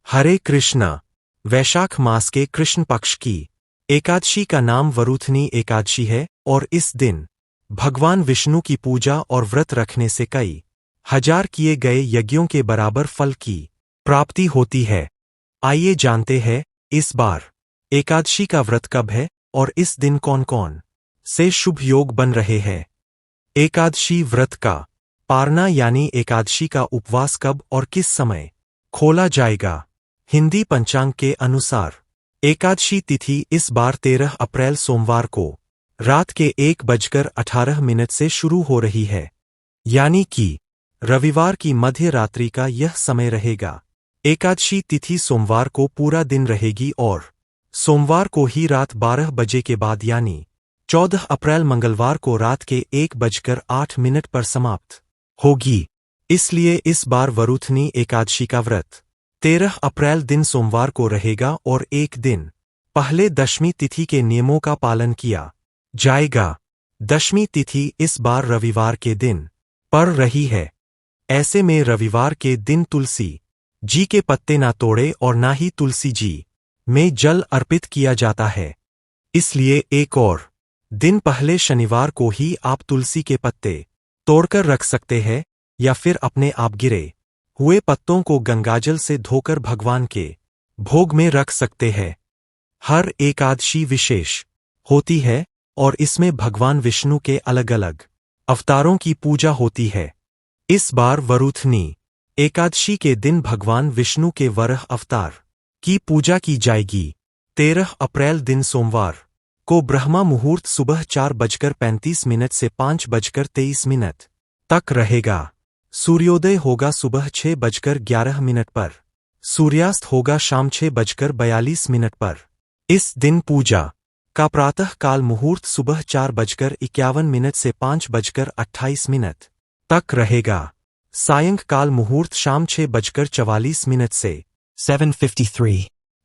हरे कृष्णा। वैशाख मास के कृष्ण पक्ष की एकादशी का नाम वरूथनी एकादशी है और इस दिन भगवान विष्णु की पूजा और व्रत रखने से कई हजार किए गए यज्ञों के बराबर फल की प्राप्ति होती है। आइए जानते हैं इस बार एकादशी का व्रत कब है और इस दिन कौन कौन से शुभ योग बन रहे हैं। एकादशी व्रत का पारना यानी एकादशी का उपवास कब और किस समय खोला जाएगा। हिंदी पंचांग के अनुसार एकादशी तिथि इस बार 13 अप्रैल सोमवार को रात के 1:18 से शुरू हो रही है, यानी कि रविवार की मध्य रात्रि का यह समय रहेगा। एकादशी तिथि सोमवार को पूरा दिन रहेगी और सोमवार को ही रात 12 बजे के बाद यानी 14 अप्रैल मंगलवार को रात के 1:08 पर समाप्त होगी। इसलिए इस बार वरूथनी एकादशी का व्रत 13 अप्रैल दिन सोमवार को रहेगा और एक दिन पहले दशमी तिथि के नियमों का पालन किया जाएगा। दशमी तिथि इस बार रविवार के दिन पड़ रही है। ऐसे में रविवार के दिन तुलसी जी के पत्ते ना तोड़े और ना ही तुलसी जी में जल अर्पित किया जाता है। इसलिए एक और दिन पहले शनिवार को ही आप तुलसी के पत्ते तोड़कर रख सकते हैं या फिर अपने आप गिरे हुए पत्तों को गंगाजल से धोकर भगवान के भोग में रख सकते हैं। हर एकादशी विशेष होती है और इसमें भगवान विष्णु के अलग अलग अवतारों की पूजा होती है। इस बार वरूथनी एकादशी के दिन भगवान विष्णु के वराह अवतार की पूजा की जाएगी। 13 अप्रैल दिन सोमवार को ब्रह्मा मुहूर्त सुबह 4:35 से 5:23 तक रहेगा। सूर्योदय होगा सुबह 6:11 पर। सूर्यास्त होगा शाम 6:42 पर। इस दिन पूजा का प्रातः काल मुहूर्त सुबह 4:51 से 5:28 तक रहेगा। सायंकाल मुहूर्त शाम 6:44 से 7:53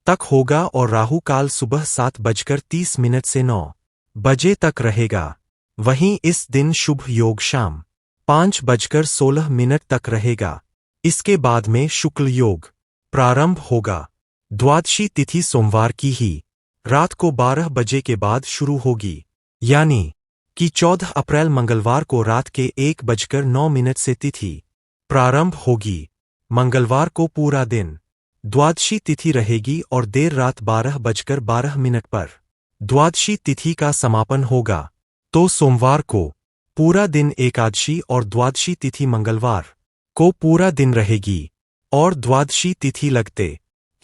तक होगा और राहु काल सुबह 7:30 से 9 बजे तक रहेगा। वहीं इस दिन शुभ योग शाम 5:16 तक रहेगा। इसके बाद में शुक्ल योग प्रारंभ होगा। द्वादशी तिथि सोमवार की ही रात को 12 बजे के बाद शुरू होगी, यानी कि 14 अप्रैल मंगलवार को रात के 1:09 से तिथि प्रारंभ होगी। मंगलवार को पूरा दिन द्वादशी तिथि रहेगी और देर रात 12:12 पर द्वादशी तिथि का समापन होगा। तो सोमवार को पूरा दिन एकादशी और द्वादशी तिथि मंगलवार को पूरा दिन रहेगी और द्वादशी तिथि लगते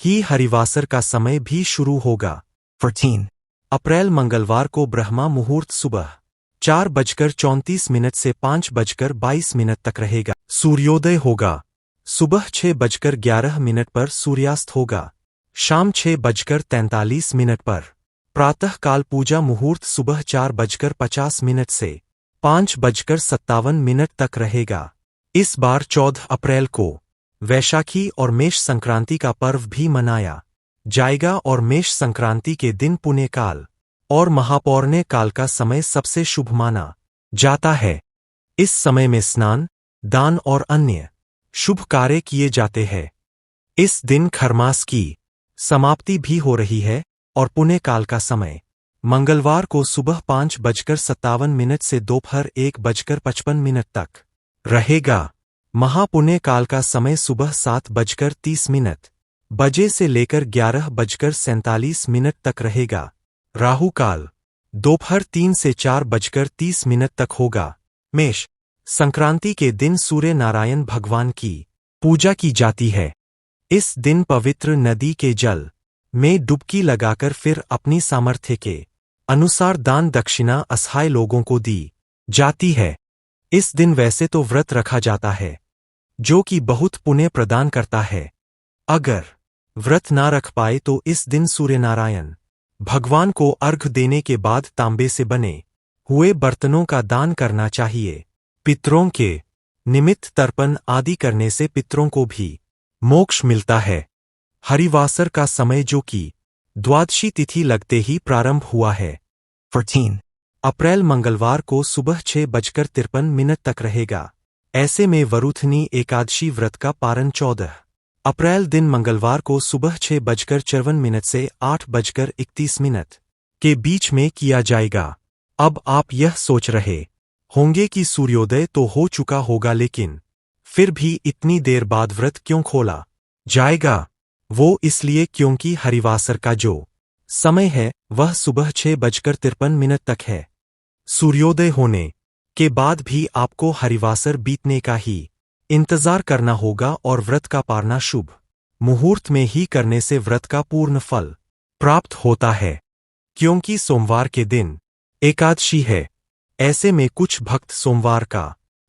ही हरिवासर का समय भी शुरू होगा। 14 अप्रैल मंगलवार को ब्रह्मा मुहूर्त सुबह 4:34 से 5:22 तक रहेगा। सूर्योदय होगा सुबह 6:11 पर। सूर्यास्त होगा शाम 6:43 पर। प्रातःकाल पूजा मुहूर्त सुबह 4:50 से 5:57 तक रहेगा। इस बार 14 अप्रैल को वैशाखी और मेष संक्रांति का पर्व भी मनाया जाएगा और मेष संक्रांति के दिन पुण्य काल और महापौर्ण्य काल का समय सबसे शुभ माना जाता है। इस समय में स्नान, दान और अन्य शुभ कार्य किए जाते हैं। इस दिन खरमास की समाप्ति भी हो रही है और पुण्य काल का समय मंगलवार को सुबह 5:57 से दोपहर 1:55 तक रहेगा। महापुण्य काल का समय सुबह 7:30 बजे से लेकर 11:47 तक रहेगा। राहु काल दोपहर 3 से 4:30 तक होगा। मेष संक्रांति के दिन सूर्य नारायण भगवान की पूजा की जाती है। इस दिन पवित्र नदी के जल में डुबकी लगाकर फिर अपनी सामर्थ्य के अनुसार दान दक्षिणा असहाय लोगों को दी जाती है। इस दिन वैसे तो व्रत रखा जाता है जो कि बहुत पुण्य प्रदान करता है। अगर व्रत ना रख पाए तो इस दिन सूर्य नारायण भगवान को अर्घ देने के बाद तांबे से बने हुए बर्तनों का दान करना चाहिए। पितरों के निमित्त तर्पण आदि करने से पितरों को भी मोक्ष मिलता है। हरिवासर का समय जो कि द्वादशी तिथि लगते ही प्रारंभ हुआ है। 14 अप्रैल मंगलवार को सुबह 6:53 तक रहेगा। ऐसे में वरूथनी एकादशी व्रत का पारण 14 अप्रैल दिन मंगलवार को सुबह 6:54 से 8:31 के बीच में किया जाएगा। अब आप यह सोच रहे होंगे कि सूर्योदय तो हो चुका होगा, लेकिन फिर भी इतनी देर बाद व्रत क्यों खोला जाएगा? वो इसलिए क्योंकि हरिवासर का जो समय है वह सुबह 6:53 तक है। सूर्योदय होने के बाद भी आपको हरिवासर बीतने का ही इंतजार करना होगा और व्रत का पारना शुभ मुहूर्त में ही करने से व्रत का पूर्ण फल प्राप्त होता है। क्योंकि सोमवार के दिन एकादशी है, ऐसे में कुछ भक्त सोमवार का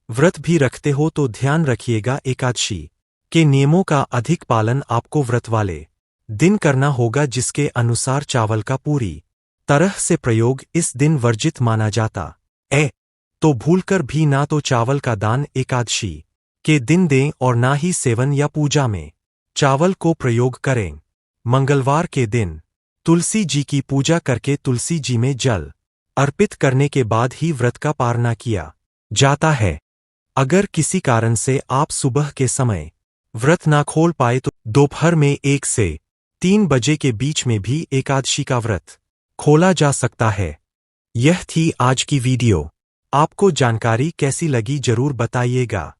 व्रत भी रखते हो तो ध्यान रखिएगा, एकादशी के नियमों का अधिक पालन आपको व्रत वाले दिन करना होगा, जिसके अनुसार चावल का पूरी तरह से प्रयोग इस दिन वर्जित माना जाता है। तो भूलकर भी ना तो चावल का दान एकादशी के दिन दें और ना ही सेवन या पूजा में चावल को प्रयोग करें। मंगलवार के दिन तुलसी जी की पूजा करके तुलसी जी में जल अर्पित करने के बाद ही व्रत का पारना किया जाता है। अगर किसी कारण से आप सुबह के समय व्रत ना खोल पाए तो दोपहर में 1 से 3 बजे के बीच में भी एकादशी का व्रत खोला जा सकता है। यह थी आज की वीडियो। आपको जानकारी कैसी लगी जरूर बताइएगा।